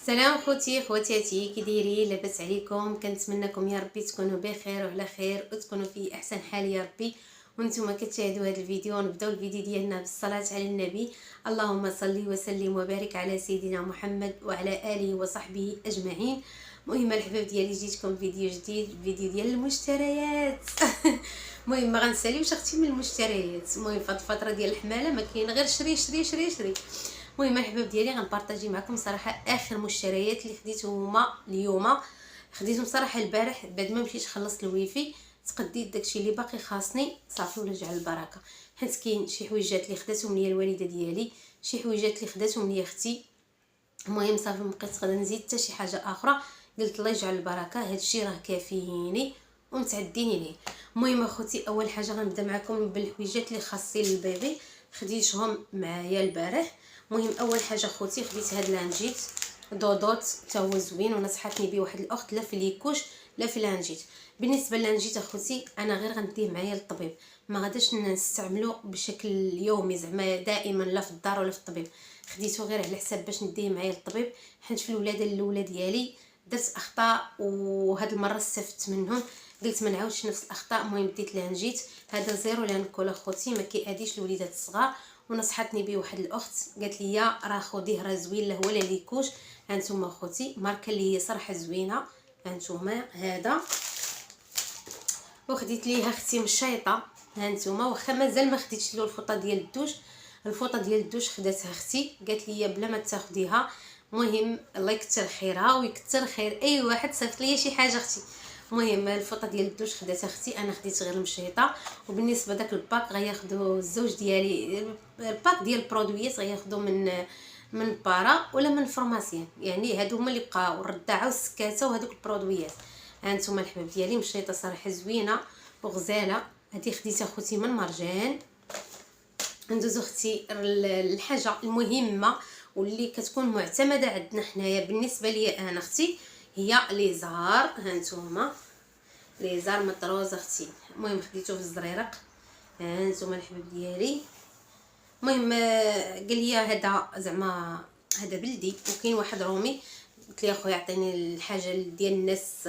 سلام خوتي خواتاتي، كي دايرين؟ لاباس عليكم؟ كنتمنىكم يا ربي تكونوا بخير وعلى خير وتكونوا في احسن حال يا ربي. وانتم كتشاهدوا هذا الفيديو، نبداو الفيديو ديالنا بالصلاه على النبي. اللهم صل وسلم وبارك على سيدنا محمد وعلى اله وصحبه اجمعين. المهم الحباب ديالي، جيتكم فيديو جديد، فيديو ديال المشتريات. المهم ما غنساليوش اختي من المشتريات. المهم في هذه الفتره ديال الحماله ما كاين غير شري شري شري شري. المهم الحباب ديالي غنبارطاجي معكم صراحه اخر مشتريات اللي خديتهم هما اليوم. خديتهم صراحه البارح بعد ما مشيت خلصت الويفي، تقديت داكشي اللي باقي خاصني صافي ولا جعل البركه. حيت كاين شي حويجات اللي خداتهم ليا الوالده ديالي، شي حويجات اللي خداتهم ليا اختي. المهم صافي مبقيت غدا نزيد حتى شي حاجه اخرى، قلت الله يجعل البركه، هادشي راه كافيني ومتعديني ليه. المهم اخوتي، اول حاجه غنبدا معكم بالحويجات اللي خاصين للبيبي، خديتهم معايا البارح. المهم اول حاجه اخوتي خديت هاد لانجيت دودوت، تا هو زوين ونصحتني بيه واحد الاخت، لا في ليكوش لا في لانجيت. بالنسبه للانجيت اخوتي انا غير غنديه معايا للطبيب، ما غاداش نستعملو بشكل يومي زعما دائما لا في الدار ولا في الطبيب. خديته غير على حساب باش نديه معايا للطبيب، حيت في الولاده الاولى ديالي درت اخطاء وهاد المره استفدت منهم، قلت ما نعاودش نفس الاخطاء. المهم ديت لانجيت هذا زيرو لانكول اخوتي، ما كياديش الوليدات الصغار. ونصحتني به واحد الاخت قالت لي راه خديه راه زوين، لا هو لا ليكوش. هانتوما اخوتي ماركه اللي هي صراحه زوينه، هانتوما هذا. وخديت ليها اختي مشيطه، هانتوما واخا مازال ما خديتش له الفوطه ديال الدوش. الفوطه ديال الدوش خداتها اختي، قالت لي بلا ما تاخديها. المهم الله يكثر خيرها ويكثر خير اي واحد صيفط ليا شي حاجه اختي. المهم الفوطه ديال الدوش خداتها اختي، انا خديت غير المشيطه. وبالنسبه داك الباك غياخذوا الزوج ديالي، الباك ديال البرودويات غياخذوا من بارا ولا من الفرماسيان، يعني هادو هما اللي بقاو الرداعه والسكاته وهذوك البرودويات. هانتوما الحباب ديالي مشيطه صراحه زوينه وغزاله. هذه خديتها اخوتي من مرجان. ندوزو اختي الحاجه المهمه واللي كتكون معتمده عندنا حنايا بالنسبه لي انا اختي، هي ليزار. هانتوما ليزار مطروز اختي. المهم خديته في الزريرق، هانتوما الحباب ديالي. المهم قال لي هذا زعما هذا بلدي وكاين واحد رومي. قلت لي اخويا عطيني الحاجه ديال الناس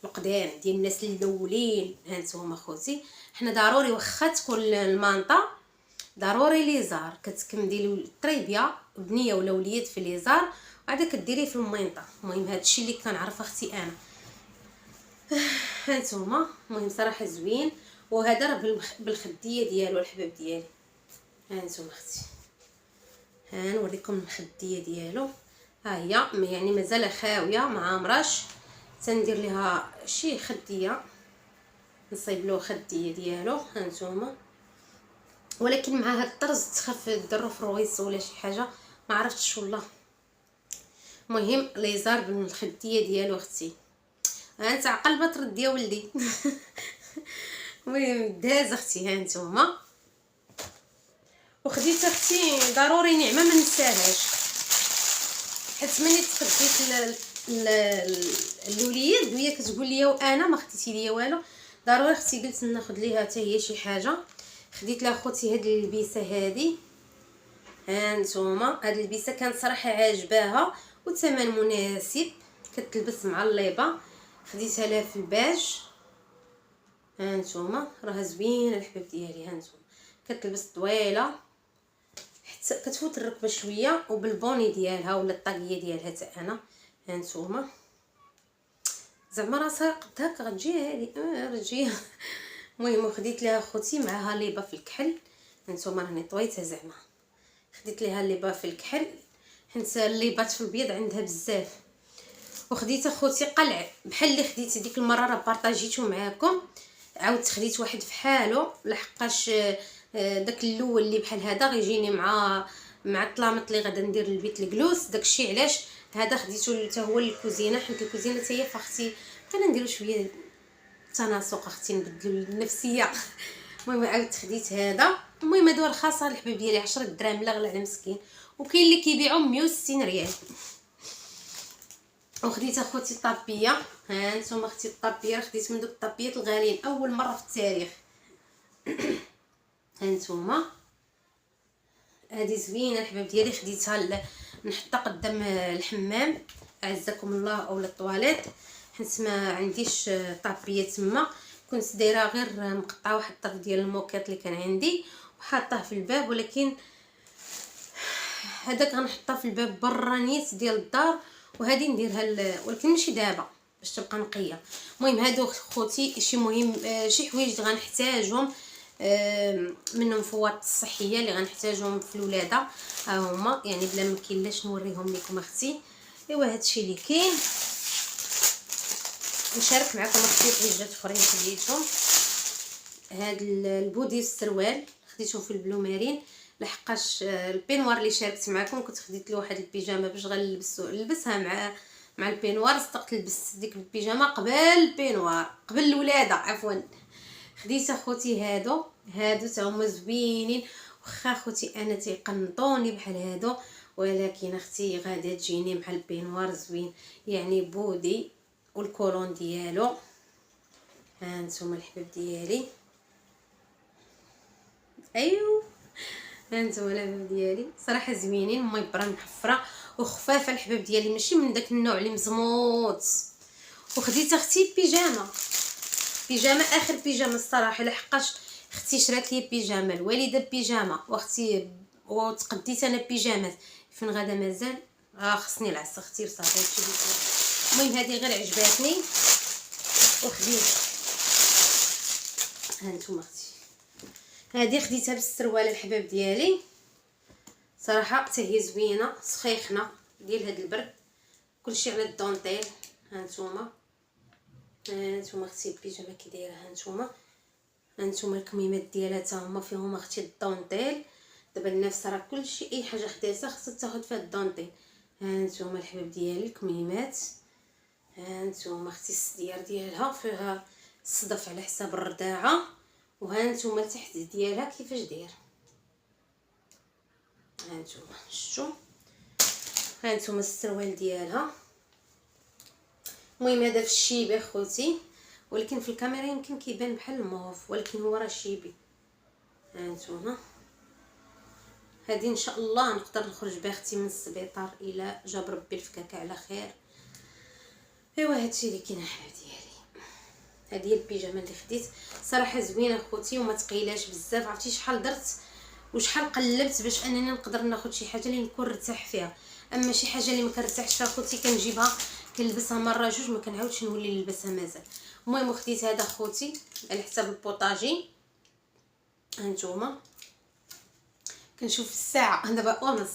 القدام، ديال الناس الاولين. هانتوما اخوتي حنا ضروري واخا تكون المانطه ضروري ليزار، كتكمدي الطريبيه بنيه ولا وليد في ليزار وعاد كديريه في المينطه. المهم هادشي اللي كنعرف اختي انا. هانتوما المهم صراحه زوين، وهذا راه بالخديه ديالو الحباب ديالي. هانتوما اختي نوريكم الخديه ديالو، ها هي يعني مازال خاويه ما عامراش، تندير ليها شي خديه، نصيب له خديه ديالو. هانتوما ولكن مع هاد الطرز تخاف ديرو في الرويس ولا شي حاجه، ما عرفتش والله. المهم ليزار بالخديه ديالو اختي، انت عقل ما ترد يا ولدي. المهم داز اختي. هانتوما وخديت اختي ضروري نعمه ما ننساهاش، حيت ملي تخديت الوليد وهي كتقول لي وانا ما خديتي ليا والو، ضروري اختي قلت ناخذ ليها حتى هي شي حاجه. خديت لها خوتي هاد اللبسه هادي. هانتوما هاد اللبسه كانت صراحه عاجباها وثمن مناسب، كتلبس مع الليبه. خديتها لها في الباج. هانتوما راه زوينه الحباب ديالي. هانتوما كتلبس طويله حتى كتفوت الركبه شويه، وبالبوني ديالها ولا الطاقيه ديالها حتى انا. هانتوما زعما راه ساقط هكا غتجي هادي رجيه. المهم خديت لها خوتي معاها ليبه في الكحل. هانتوما راني طويتها زعما، خديت ليها ليبه في الكحل حيت الليبات في البيض عندها بزاف. وخديت اخوتي قلع بحال اللي خديت ديك المره، راه بارطاجيته معاكم، عاودت خديت واحد فحالو لحقاش داك الاول اللي بحال هذا غيجيني مع الطلامط اللي غادا ندير للبيت الجلوس. داكشي علاش هذا خديته حتى هو للكوزينه، حيت الكوزينه حتى هي فاختي بغينا نديرو شويه تناسق اختي، نبدلو النفسيه. المهم عاودت خديت هذا. المهم هادو رخاصه الحباب ديالي 10 دراهم لا غلا على مسكين، وكاين اللي كيبيعوا 160 ريال. وخديت اخوتي الطابيه. ها نتوما اختي الطابيه خديت من دوك الطابيات الغاليين اول مره في التاريخ. هانتوما هذه زوينه الحباب ديالي، خديتها نحطها قدام الحمام اعزكم الله او للطواليت، حيت ما عنديش طابيه تما. كنت دايره غير مقطعه واحد الطرف ديال الموكيط اللي كان عندي وحاطاه في الباب، ولكن هذاك غنحطها في الباب برانيت ديال الدار، وهذه نديرها ولكن ماشي دابا باش تبقى نقيه. المهم هادو خوتي شي مهم شي حوايج اللي غنحتاجهم منهم فوات الصحيه اللي غنحتاجهم في الولاده، ها هما يعني بلا ما كاينلاش نوريهم لكم اختي. ايوا هادشي اللي كاين. نشارك معكم اختي حاجات اخرين خديتهم. هاد البودي السروال خديته في البلو مارين، لحقاش البينوار اللي شاركت معكم كنت خديت له واحد البيجامه باش نلبسها مع البينوار. صدقت لبست ديك البيجامه قبل البينوار قبل الولاده عفوا. خديت اخوتي هادو تا هما زوينين، واخا اخوتي انا تيقنطوني بحال هادو، ولكن اختي غادا تجيني مع البينوار زوين. يعني بودي والكولون ديالو، ها نتوما الحباب ديالي. ايوا ها نتوما الحباب ديالي صراحه زوينين، ميبره محفره وخفافه الحباب ديالي، ماشي من داك النوع اللي مزموط. وخديت اختي بيجامه اخر بيجامه الصراحه، لحقاش اختي شرات لي بيجامه، الوالده بيجامه، واختي وتقديت انا بيجامات. فين غادا مازال خصني العس اختي وصافي هادشي اللي كاين. المهم هذه غير عجباتني وخديت. ها نتوما اختي هذه خديتها بالسروال الحباب ديالي، صراحه حتى هي زوينه سخيخنه ديال هذا البرد، كلشي على الدونطيل. ها نتوما اختي البيجامه كي دايره. ها نتوما الكميمات ديالها حتى هما فيهم اختي الدونطيل. دابا النفس راه كلشي اي حاجه خديتها خصها تاخذ فيها الدونطيل. ها نتوما الحباب ديالي الكميمات. ها نتوما اختي السديار ديالها فيها الصدف على حساب الرداعه، وها نتوما التحت ديالها كيفاش داير. ها نتوما شفتوا، ها نتوما السروال ديالها. المهم هذا في الشيبي اخوتي، ولكن في الكاميرا يمكن كيبان بحال الموف، ولكن هو راه شيبي. ها نتوما هذه ان شاء الله نقدر نخرج بها اختي من السبيطار الى جاب ربي الفكاكه على خير. ايوا هادشي اللي كاين الحباب ديالي. هذه هي البيجامه اللي خديت، صراحه زوينه اخوتي وما ثقيلاش بزاف. عرفتي شحال درت وشحال قلبت باش انني نقدر ناخذ شي حاجه اللي نكون مرتاح فيها. اما شي حاجه اللي ما كنرتاحش فيها اخوتي كنجيبها كنلبسها مره جوج ما كنعاودش نولي نلبسها مازال. المهم خديت هذا اخوتي على حساب البوطاجي. هانتوما كنشوف الساعه دابا ونص.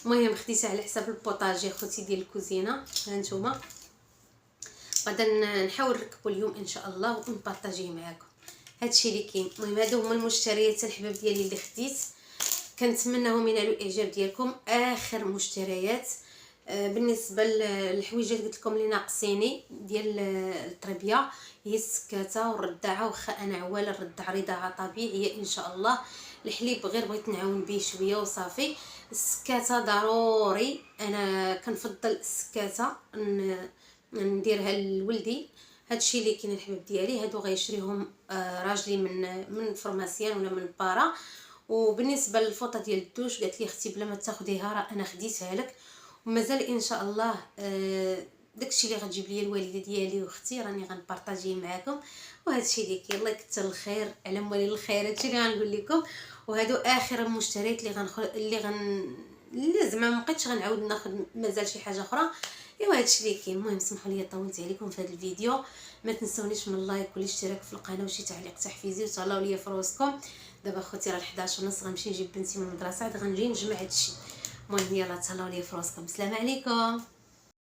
المهم خديتها على حساب البوطاجي اخوتي ديال الكوزينه. هانتوما غادا نحاول نركبو اليوم ان شاء الله ونبارطاجيه معاكم. هادشي اللي كاين. المهم هادو هما المشتريات الحباب ديالي اللي خديت، كنتمناهم ينالوا الاعجاب ديالكم. اخر مشتريات بالنسبه للحويجات اللي قلت لكم اللي ناقصيني ديال التربيه هي السكاته والرداعه. واخا انا عواله الرداعه رضاعه طبيعيه ان شاء الله، الحليب غير بغيت نعاون به شويه وصافي. السكاته ضروري، انا كنفضل السكاته نديرها لولدي. هادشي اللي كاين الحباب ديالي. هادو غيشريهم راجلي من فرماسيان ولا من بارا. وبالنسبه للفوطه ديال الدوش قالت لي اختي بلا ما تاخديها راه انا خديتها لك، ومازال ان شاء الله داكشي اللي غتجيب لي الوالده ديالي واختي راني غنبارطاجيه معاكم. وهادشي اللي كاين. الله يكثر الخير على موالي الخير، هادشي اللي غنقول لكم. وهادو اخر المشتريات اللي زعما ما بقيتش غنعاود ناخذ مازال شي حاجه اخرى. ايوا هادشي اللي كاين. المهم سمحوا لي طولت عليكم في هذا الفيديو، ما تنسونيش من اللايك والاشتراك في القناه وشي تعليق تحفيزي وتهلاو ليا في روسكم. دابا خوتي راه 11:30 غنمشي نجيب بنتي من المدرسه، عاد غنجي نجمع هادشي. المهم يلا تهلاو ليا في روسكم. السلام عليكم.